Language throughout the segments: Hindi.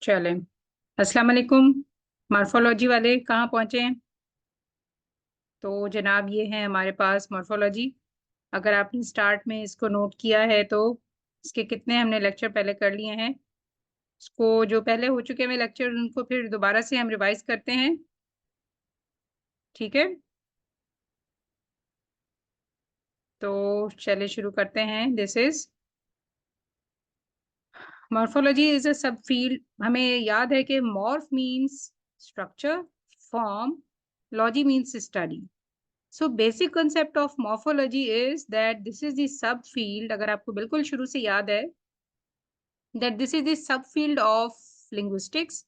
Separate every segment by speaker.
Speaker 1: चलें। अस्सलाम वालेकुम। मॉर्फोलॉजी वाले कहाँ पहुँचे हैं? तो जनाब ये है हमारे पास मॉर्फोलॉजी। अगर आपने स्टार्ट में इसको नोट किया है तो इसके कितने हमने लेक्चर पहले कर लिए हैं। इसको जो पहले हो चुके हैं लेक्चर उनको फिर दोबारा से हम रिवाइज करते हैं। ठीक है, तो चले शुरू करते हैं। This is morphology is a सब फील्ड। हमें याद है कि morph means structure, form, logy means study. So basic concept of morphology is that this is the subfield, अगर आपको बिल्कुल शुरू से याद है, that this is the subfield of linguistics.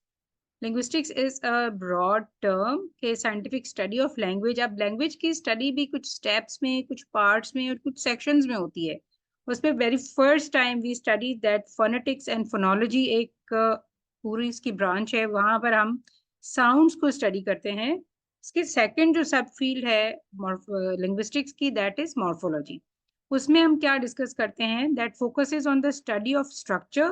Speaker 1: Linguistics is a broad term के scientific study of language। अब language की study भी कुछ steps में, कुछ parts में और कुछ sections में होती है। उसमें very first time we studied that phonetics and phonology एक पूरी इसकी branch है, वहाँ पर हम sounds को study करते हैं। इसके second जो subfield है linguistics की, that is morphology। उसमें हम क्या discuss करते हैं, that focuses on the study of structure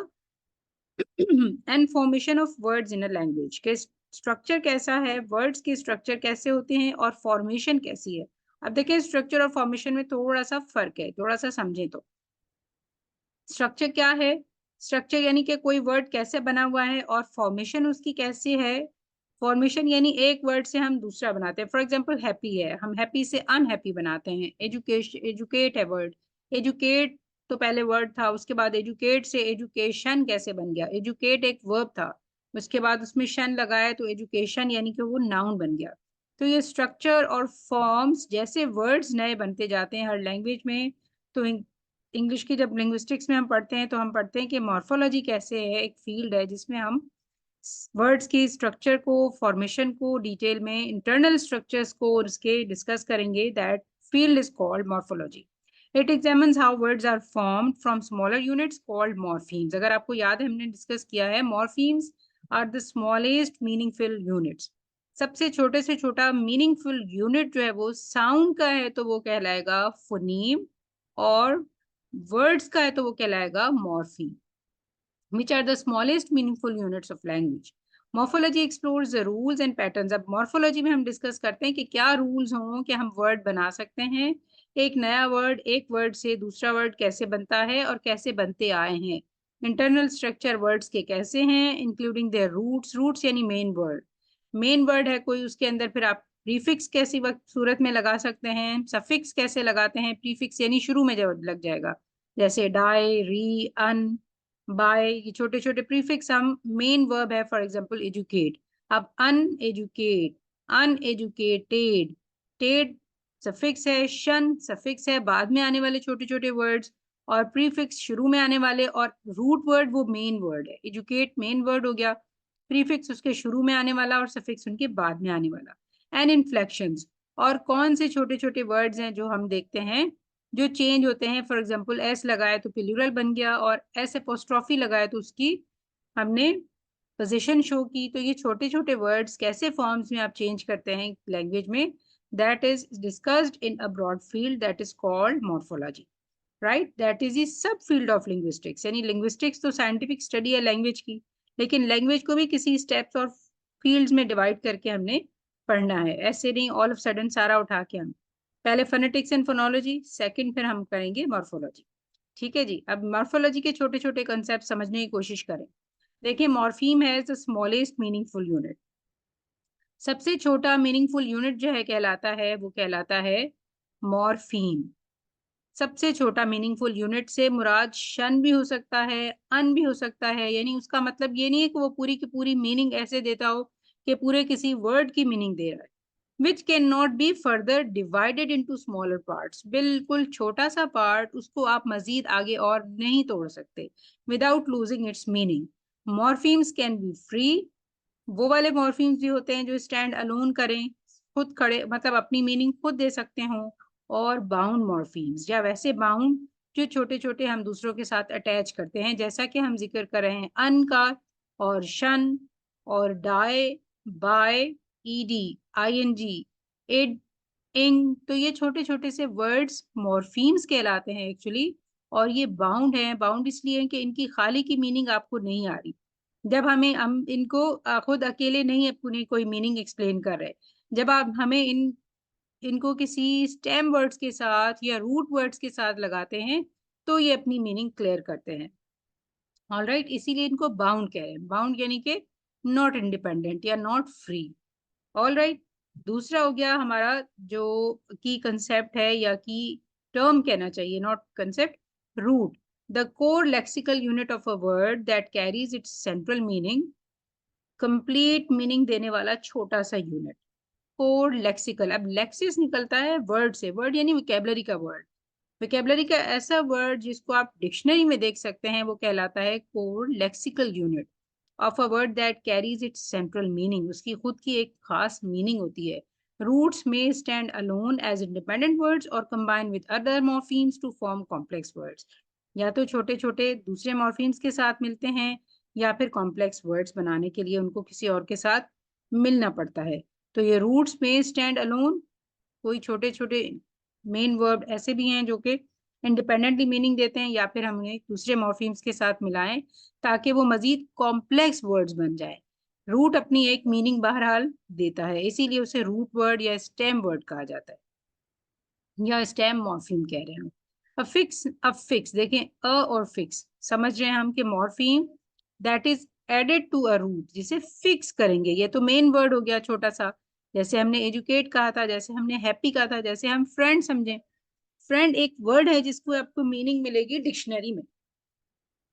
Speaker 1: and formation of words in a language के स्ट्रक्चर कैसा है, वर्ड्स के स्ट्रक्चर कैसे होते हैं और फॉर्मेशन कैसी है। अब देखिए स्ट्रक्चर और फॉर्मेशन में थोड़ा सा फर्क है, थोड़ा सा समझें तो। स्ट्रक्चर क्या है? स्ट्रक्चर यानी कि कोई वर्ड कैसे बना हुआ है और फॉर्मेशन उसकी कैसी है। फॉर्मेशन यानी एक वर्ड से हम दूसरा बनाते हैं। फॉर एग्जांपल हैप्पी है, हम हैप्पी से अनहैप्पी बनाते हैं। एजुकेशन, एजुकेट है वर्ड, एजुकेट तो पहले वर्ड था, उसके बाद एजुकेट से एजुकेशन कैसे बन गया। एजुकेट एक वर्ब था, उसके बाद उसमें शन लगाया तो एजुकेशन यानी कि वो नाउन बन गया। तो ये स्ट्रक्चर और फॉर्म्स जैसे वर्ड्स नए बनते जाते हैं हर लैंग्वेज में। तो इंग्लिश की जब लिंग्विस्टिक्स में हम पढ़ते हैं तो हम पढ़ते हैं कि मॉर्फोलॉजी कैसे है, एक फील्ड है जिसमें हम वर्ड्स की स्ट्रक्चर को, फॉर्मेशन को डिटेल में, इंटरनल स्ट्रक्चर्स को और उसके डिस्कस करेंगे। That field is called morphology. It examines how words are formed from smaller units called morphemes. अगर आपको याद है हमने डिस्कस किया है, morphemes are the smallest meaningful units. सबसे छोटे से छोटा मीनिंगफुल यूनिट जो है वो साउंड का है तो वो कहलाएगा फोनीम, और वर्ड्स का है तो वो कहलाएगा morpheme. which are the smallest meaningful units of language. Morphology explores the rules and patterns. अब morphology में हम डिस्कस करते हैं कि क्या रूल्स हों कि हम वर्ड बना सकते हैं। एक नया वर्ड, एक वर्ड से दूसरा वर्ड कैसे बनता है और कैसे बनते आए हैं। इंटरनल स्ट्रक्चर वर्ड्स के कैसे हैं, इंक्लूडिंग देयर रूट्स। रूट्स यानी मेन वर्ड। मेन वर्ड है कोई, उसके अंदर फिर आप प्रीफिक्स कैसी वक्त सूरत में लगा सकते हैं, सफिक्स कैसे लगाते हैं। प्रीफिक्स यानी शुरू में जब लग जाएगा, जैसे डाई, री, अन, बाय, ये छोटे छोटे प्रीफिक्स हम मेन वर्ब है। For example educate. अब अनएजुकेट, अनएजुकेटेड, टेड सफिक्स है, शन सफिक्स है, बाद में आने वाले छोटे छोटे वर्ड्स, और प्रीफिक्स शुरू में आने वाले, और रूट वर्ड वो मेन वर्ड है। एजुकेट मेन वर्ड हो गया, प्रीफिक्स उसके शुरू में आने वाला और सफिक्स उनके बाद में आने वाला। एंड इन्फ्लेक्शंस, और कौन से छोटे छोटे वर्ड्स हैं जो हम देखते हैं जो चेंज होते हैं। फॉर एग्जांपल एस लगाया तो प्लूरल बन गया, और एस अपोस्ट्रोफी लगाया तो उसकी हमने पोजीशन शो की। तो ये छोटे छोटे वर्ड्स कैसे फॉर्म्स में आप चेंज करते हैं लैंग्वेज में, that is discussed in a broad field that is called morphology. Right, that is the sub field of linguistics. यानी लिंग्विस्टिक्स तो साइंटिफिक स्टडी है लैंग्वेज की, लेकिन लैंग्वेज को भी किसी स्टेप्स और फील्ड्स में डिवाइड करके हमने पढ़ना है। ऐसे नहीं ऑल ऑफ सडन सारा उठा के हम पहले फोनेटिक्स एंड फोनोलॉजी, सेकंड फिर हम करेंगे मॉर्फोलॉजी। ठीक है जी। अब मॉर्फोलॉजी के छोटे छोटे कंसेप्ट समझने की कोशिश करें। देखिए, मॉर्फीम है द स्मॉलेस्ट मीनिंगफुल यूनिट। सबसे छोटा मीनिंगफुल यूनिट जो है कहलाता है, वो कहलाता है मॉर्फीम। सबसे छोटा मीनिंगफुल यूनिट से मुराद शन भी हो सकता है, अन भी हो सकता है। यानी उसका मतलब ये नहीं है कि वो पूरी की पूरी मीनिंग ऐसे देता हो कि पूरे किसी वर्ड की मीनिंग दे रहा है। Which can not be further divided into smaller parts. बिल्कुल छोटा सा पार्ट, उसको आप मजीद आगे और नहीं तोड़ सकते without losing its meaning. Morphemes can be free. वो वाले मॉर्फीम्स भी होते हैं जो स्टैंड अलोन करें, खुद खड़े, मतलब अपनी मीनिंग खुद दे सकते हों। और बाउंड मॉर्फीम्स, या वैसे बाउंड जो छोटे छोटे हम दूसरों के साथ अटैच करते हैं, जैसा कि हम जिक्र कर रहे हैं अन का, और शन, और डाई, बाय, ईडी, आईएनजी, इड, इंग। तो ये छोटे छोटे से वर्ड्स मॉर्फीम्स कहलाते हैं एक्चुअली। और ये बाउंड हैं। बाउंड इसलिए है कि इनकी खाली की मीनिंग आपको नहीं आ रही, जब हम इनको खुद अकेले नहीं अपने कोई मीनिंग एक्सप्लेन कर रहे, जब आप हमें इनको किसी स्टेम वर्ड्स के साथ या रूट वर्ड्स के साथ लगाते हैं तो ये अपनी मीनिंग क्लियर करते हैं। ऑलराइट, इसीलिए इनको बाउंड कह रहे हैं। बाउंड यानी कि नॉट इंडिपेंडेंट या नॉट फ्री। ऑलराइट, दूसरा हो गया हमारा जो की कंसेप्ट है या की टर्म कहना चाहिए, not concept, root. The core lexical unit of a word that carries its central meaning, complete meaning देने वाला छोटा सा यूनिट, कोर लेक्सिकल। अब लेक्सिस निकलता है वर्ड से, वर्ड यानी विकेबलरी का वर्ड। विकेबलरी का ऐसा वर्ड जिसको आप डिक्शनरी में देख सकते हैं वो कहलाता है core lexical unit of a word that carries its central meaning. उसकी खुद की एक खास मीनिंग होती है। रूट्स में stand alone as independent words और combine with other morphemes to form complex words. या तो छोटे छोटे दूसरे मॉर्फीम्स के साथ मिलते हैं या फिर कॉम्प्लेक्स वर्ड्स बनाने के लिए उनको किसी और के साथ मिलना पड़ता है। तो ये रूट्स में स्टैंड अलोन, कोई छोटे छोटे मेन वर्ब ऐसे भी हैं जो कि इंडिपेंडेंटली मीनिंग देते हैं, या फिर हम उन्हें दूसरे मॉर्फीम्स के साथ मिलाएं ताकि वो मजीद कॉम्प्लेक्स वर्ड्स बन जाए। रूट अपनी एक मीनिंग बहरहाल देता है, इसीलिए उसे रूट वर्ड या स्टेम वर्ड कहा जाता है, या स्टेम मॉर्फीम कह रहे हैं। अफिक्स देखें, अ और फिक्स समझ रहे हैं हम कि morpheme that is added to a root, जिसे फिक्स करेंगे। ये तो मेन वर्ड हो गया छोटा सा, जैसे हमने एजुकेट कहा था, जैसे हमने हैप्पी कहा था, जैसे हम फ्रेंड समझे। फ्रेंड एक वर्ड है जिसको आपको मीनिंग मिलेगी डिक्शनरी में,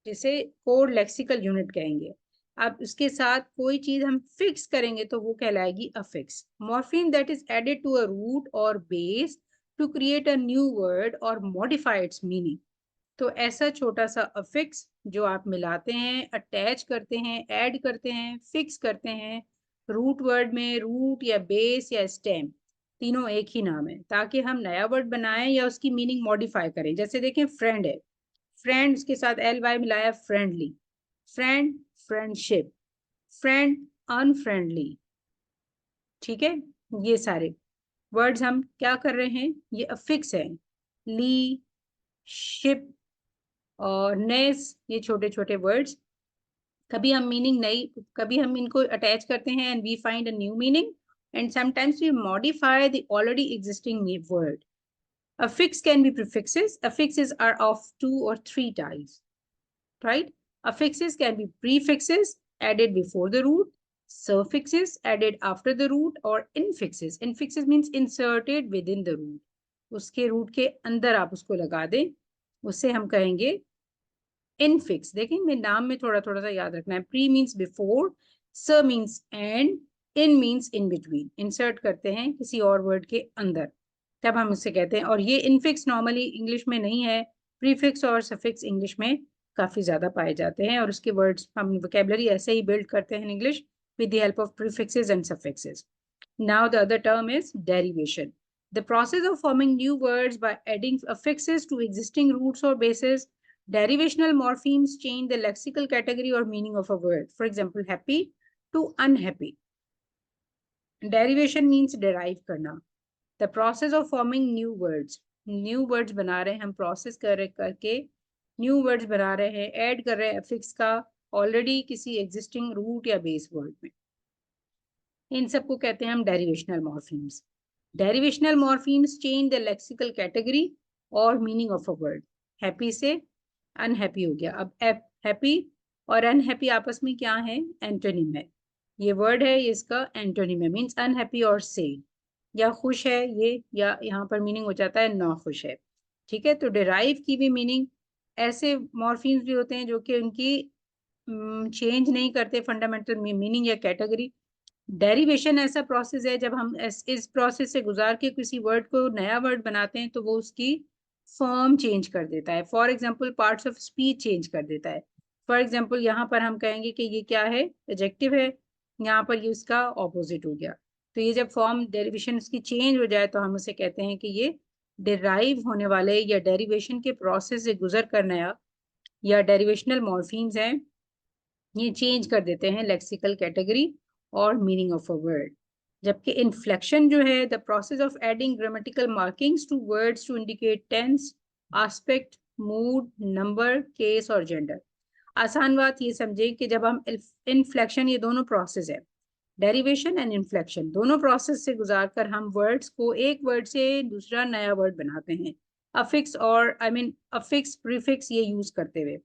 Speaker 1: जिसे कोड लेक्सिकल यूनिट कहेंगे। अब उसके साथ कोई चीज हम फिक्स करेंगे तो वो कहलाएगी affix. Morpheme that is added to a root और base to create a new word और मॉडिफाई इट्स मीनिंग। तो ऐसा छोटा सा अफिक्स जो आप मिलाते हैं, अटैच करते हैं, ऐड करते हैं, फिक्स करते हैं रूट वर्ड में, रूट या बेस या स्टेम, तीनों एक ही नाम है, ताकि हम नया वर्ड बनाएं या उसकी मीनिंग मॉडिफाई करें। जैसे देखें, फ्रेंड है, फ्रेंड्स के साथ एल वाई मिलाया, friendly. Friend, friendship. Friend, unfriendly. ठीक है, ये सारे वर्ड्स हम क्या कर रहे हैं, ये अफिक्स है। ली, शिप और नेस, ये छोटे छोटे वर्ड्स, कभी हम मीनिंग नहीं, कभी हम इनको अटैच करते हैं and we find a new meaning, and sometimes we modify the already existing word. Affix can be prefixes. Affixes are of 2 or 3 types, right? Affixes can be prefixes added before the root, suffixes added after the root, or infixes. Infixes means inserted within the root. उसके रूट के अंदर आप उसको लगा दें, उससे हम कहेंगे इनफिक्स। देखें, मेरे नाम में थोड़ा थोड़ा सा याद रखना है। प्री मीन्स बिफोर, स means and, in means in between. Insert करते हैं किसी और वर्ड के अंदर, तब हम उससे कहते हैं। और ये इनफिक्स नॉर्मली इंग्लिश में नहीं है, प्रीफिक्स और सफिक्स इंग्लिश में काफी ज्यादा पाए जाते हैं, और उसके वर्ड्स हम वोकेबलरी ऐसे ही बिल्ड करते हैं in English with the help of prefixes and suffixes. Now the other term is derivation. The process of forming new words by adding affixes to existing roots or bases. Derivational morphemes change the lexical category or meaning of a word. For example, happy to unhappy. Derivation means derive करना. The process of forming new words. New words बना रहे हैं हम, process करके new words बना रहे हैं, add कर रहे हैं affix का already किसी existing root या base word में। इन सबको कहते हैं हम derivational morphemes. Derivational morphemes change the lexical category और meaning of a word. Happy से अनहैप्पी हो गया। अब हैप्पी और अनहैप्पी आपस में क्या है, एंटोनिम है। ये वर्ड है, ये इसका एंटोनिम है, मीन्स अनहैप्पी और सैड। या खुश है ये, या यहाँ पर मीनिंग हो जाता है ना खुश है। ठीक है, तो डिराइव की भी मीनिंग, ऐसे मॉर्फीम्स भी होते हैं जो कि उनकी चेंज नहीं करते फंडामेंटल मीनिंग या कैटेगरी। डेरिवेशन ऐसा प्रोसेस है जब हम इस प्रोसेस से गुजार के किसी वर्ड को नया वर्ड बनाते हैं तो वो उसकी फॉर्म चेंज कर देता है। For example, parts of speech change कर देता है। फॉर एग्जाम्पल, यहाँ पर हम कहेंगे कि ये क्या है, एडजेक्टिव है, यहाँ पर ये उसका ऑपोजिट हो गया। तो ये जब फॉर्म डेरिवेशन उसकी चेंज हो जाए तो हम उसे कहते हैं कि ये डिराइव होने वाले या डेरिवेशन के प्रोसेस से गुजर कर नया, या डेरिवेशनल मॉर्फीम्स हैं, ये चेंज कर देते हैं लेक्सिकल कैटेगरी और मीनिंग ऑफ अ वर्ड। जबकि इन्फ्लेक्शन जो है, the process of adding grammatical markings to words to indicate tense, aspect, mood, number, case और जेंडर। आसान बात ये समझें कि जब हम इन्फ्लेक्शन, ये दोनों प्रोसेस है, डेरिवेशन एंड इन्फ्लेक्शन, दोनों प्रोसेस से गुजार कर हम वर्ड्स को एक वर्ड से दूसरा नया वर्ड बनाते हैं, अफिक्स और अफिक्स प्रीफिक्स ये यूज करते हुए।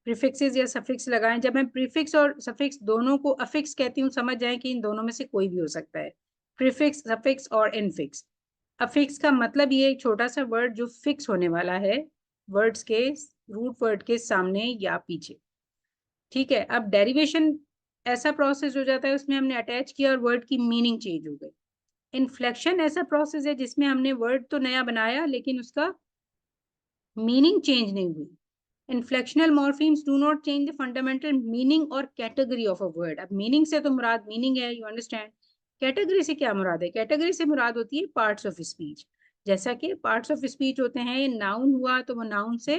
Speaker 1: प्रीफिक्सेस या सफिक्स लगाएं। जब मैं प्रीफिक्स और सफिक्स दोनों को अफिक्स कहती हूँ, समझ जाएं कि इन दोनों में से कोई भी हो सकता है, प्रीफिक्स, सफिक्स और इनफिक्स। अफिक्स का मतलब ये एक छोटा सा वर्ड जो फिक्स होने वाला है वर्ड्स के रूट वर्ड के सामने या पीछे। ठीक है, अब डेरिवेशन ऐसा प्रोसेस हो जाता है, उसमें हमने अटैच किया और वर्ड की मीनिंग चेंज हो गई। इन्फ्लेक्शन ऐसा प्रोसेस है जिसमें हमने वर्ड तो नया बनाया लेकिन उसका मीनिंग चेंज नहीं हुई। Inflectional morphemes do not change the fundamental meaning और कैटेगरी ऑफ अ वर्ड। अब मीनिंग से तो मुराद मीनिंग है, यू अंडरस्टैंड। कैटेगरी से क्या मुराद है? कैटेगरी से मुराद होती है पार्ट्स ऑफ स्पीच। जैसा कि पार्ट्स ऑफ स्पीच होते हैं, नाउन हुआ तो वो नाउन से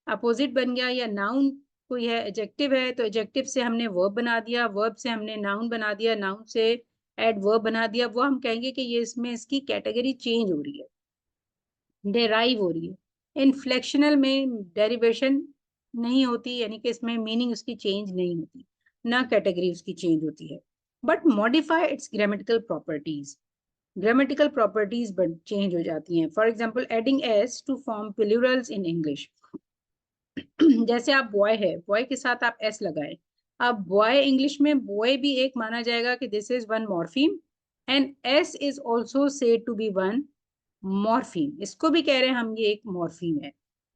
Speaker 1: अपोजिट बन गया, या नाउन कोई है, एडजेक्टिव है तो एडजेक्टिव से हमने वर्ब बना दिया, वर्ब से हमने नाउन बना दिया, नाउन से एडवर्ब बना दिया, वो हम कहेंगे कि ये इसमें इसकी कैटेगरी चेंज हो रही है, डेराइव हो रही है। इन्फ्लेक्शनल में डेरिवेशन नहीं होती, यानी कि इसमें मीनिंग उसकी चेंज नहीं होती, ना कैटेगरी उसकी चेंज होती है, but modify its grammatical properties. Grammatical properties change हो जाती हैं। For example, adding S to form plurals in English. जैसे आप बॉय है, बॉय के साथ आप एस लगाए, अब बॉय इंग्लिश में बॉय भी एक माना जाएगा कि this is one morpheme, and S is also said to be one morpheme. इसको भी कह रहे हैं हम ये एक मॉर्फीम है।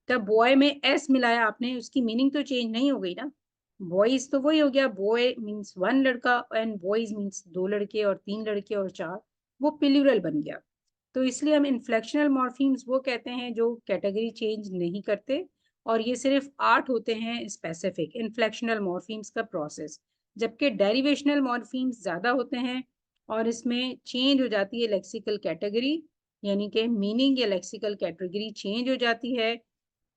Speaker 1: तब बॉय में एस मिलाया आपने, उसकी मीनिंग तो चेंज नहीं हो गई ना। बॉयज तो वही हो गया, बॉय मीन्स वन लड़का, एंड बॉयज मीन्स दो लड़के और तीन लड़के और चार, वो प्लूरल बन गया। तो इसलिए हम इन्फ्लेक्शनल मॉर्फीम्स वो कहते हैं जो कैटेगरी चेंज नहीं करते, और ये सिर्फ 8 होते हैं स्पेसिफिक इन्फ्लेक्शनल मॉर्फीम्स का प्रोसेस। जबकि डेरिवेशनल मॉर्फीम्स ज़्यादा होते हैं और इसमें चेंज हो जाती है लेक्सिकल कैटेगरी, यानी कि मीनिंग या लेक्सिकल कैटेगरी चेंज हो जाती है।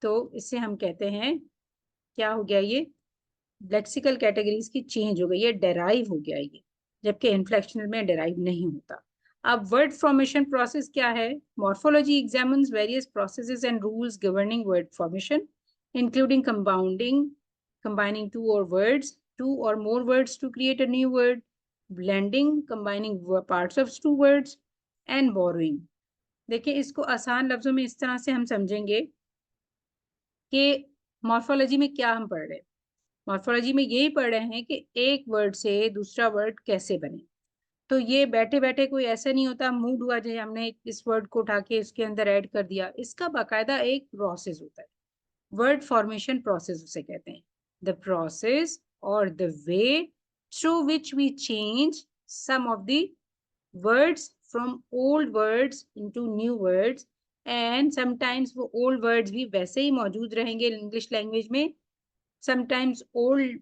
Speaker 1: तो इससे हम कहते हैं क्या हो गया, ये लेक्सिकल कैटेगरीज की चेंज हो गई है, डेराइव हो गया ये, जबकि इन्फ्लेक्शनल में डेराइव नहीं होता। अब वर्ड फॉर्मेशन प्रोसेस क्या है? Morphology examines various processes and rules governing word formation, including compounding, combining two or more words to create a new word, blending, combining parts of two words, and borrowing. देखिए, इसको आसान लफ्जों में इस तरह से हम समझेंगे कि मॉर्फोलॉजी में क्या हम पढ़ रहे हैं। मॉर्फोलॉजी में यही पढ़ रहे हैं कि एक वर्ड से दूसरा वर्ड कैसे बने। तो ये बैठे बैठे कोई ऐसा नहीं होता, मूड हुआ जो हमने इस वर्ड को उठा के इसके अंदर ऐड कर दिया। इसका बाकायदा एक प्रोसेस होता है, वर्ड फॉर्मेशन प्रोसेस उसे कहते हैं। द प्रोसेस और the way through which we change some of the words from old words into new words, and sometimes वो old words भी वैसे ही मौजूद रहेंगे इंग्लिश लैंग्वेज में, sometimes old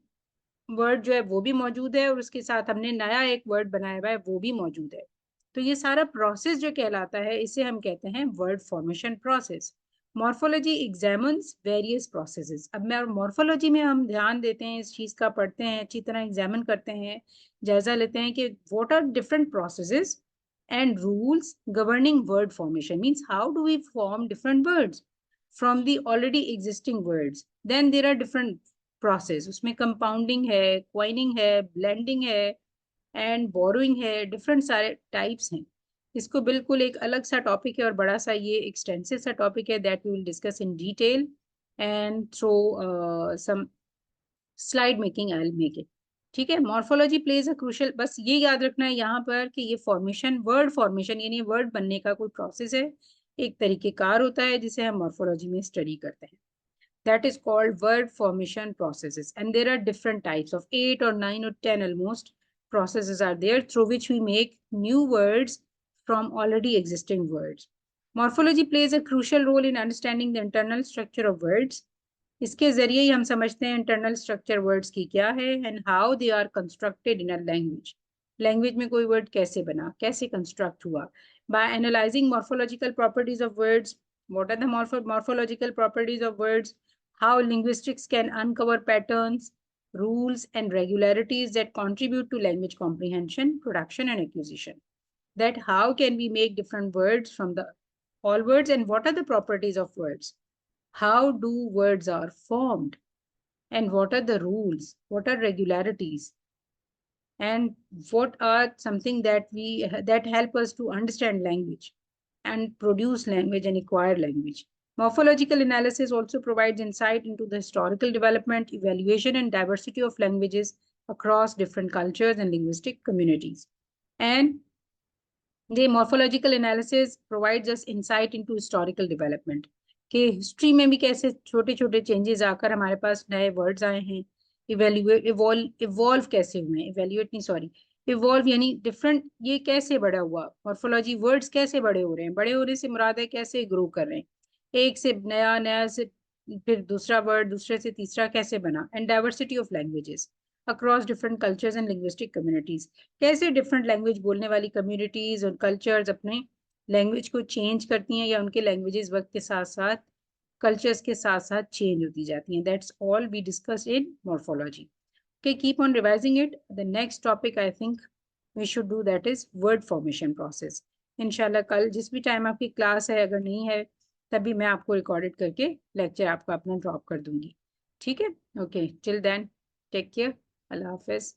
Speaker 1: वर्ड जो है वो भी मौजूद है और उसके साथ हमने नया एक वर्ड बनाया हुआ है वो भी मौजूद है। तो ये सारा प्रोसेस जो कहलाता है इसे हम कहते हैं word formation process. Morphology examines various processes. अब मैं मॉर्फोलॉजी में हम ध्यान देते हैं, इस चीज़ का पढ़ते हैं, अच्छी तरह एग्जामिन करते हैं, जायजा लेते हैं कि what are different processes and rules governing word formation, means how do we form different words from the already existing words. Then there are different process, उसमें कंपाउंडिंग है, क्वाइनिंग है, ब्लेंडिंग है, एंड बोरोइंग है, डिफरेंट सारे टाइप्स हैं। इसको बिल्कुल एक अलग सा टॉपिक है और बड़ा सा ये एक्सटेंसिव सा टॉपिक है, that we will discuss in detail and throw some slide making, I will make it. ठीक है, मॉर्फोलॉजी प्लेज अ क्रूशियल, बस ये याद रखना है यहाँ पर कि ये फॉर्मेशन, वर्ड फॉर्मेशन यानी वर्ड बनने का कोई प्रोसेस है, एक तरीकेकार होता है जिसे हम मॉर्फोलॉजी में स्टडी करते हैं। That is called word formation processes, and there are different types of 8 or 9 or 10 almost processes are there through which we make new words from already existing words. Morphology plays a crucial role in understanding the internal structure of words. इसके जरिए ही हम समझते हैं इंटरनल स्ट्रक्चर वर्ड्स की क्या है, and how they are constructed in a language. Language में कोई वर्ड कैसे बना, कैसे कंस्ट्रक्ट हुआ, by analysing morphological properties of words. What are the morphological properties of words, how linguistics can uncover patterns, rules, and regularities that contribute to language comprehension, production, and acquisition. That how can we make different words from the all words, and what are the properties of words? How do words are formed? and what are the rules, what are regularities, and what are something that help us to understand language and produce language and acquire language. Morphological analysis also provides insight into the historical development, evaluation, and diversity of languages across different cultures and linguistic communities. And the morphological analysis provides us insight into historical development कि हिस्ट्री में भी कैसे छोटे छोटे चेंजेस आकर हमारे पास नए वर्ड्स आए हैं, इवॉल्व कैसे हुए हैं, इवेल्युएट नहीं सॉरी, इवॉल्व यानी डिफरेंट, ये कैसे बड़ा हुआ, मॉर्फोलॉजी वर्ड्स कैसे बड़े हो रहे हैं, बड़े होने से मुराद है कैसे ग्रो कर रहे हैं, एक से नया, नया से फिर दूसरा वर्ड, दूसरे से तीसरा कैसे बना, and diversity of languages across different cultures and linguistic communities, कैसे डिफरेंट लैंग्वेज बोलने वाली कम्युनिटीज और कल्चर्स अपने लैंग्वेज को चेंज करती हैं या उनके लैंग्वेजेस वक्त के साथ साथ कल्चर्स के साथ साथ चेंज होती जाती हैं. That's all we discuss in morphology. Okay, keep on revising it. The next topic I think we should do, that is word formation process. इंशाल्लाह कल जिस भी टाइम आपकी क्लास है, अगर नहीं है तभी मैं आपको रिकॉर्डेड करके लेक्चर आपका अपना ड्रॉप कर दूंगी. ठीक है? Okay, till then take care. अल्लाह हाफिज.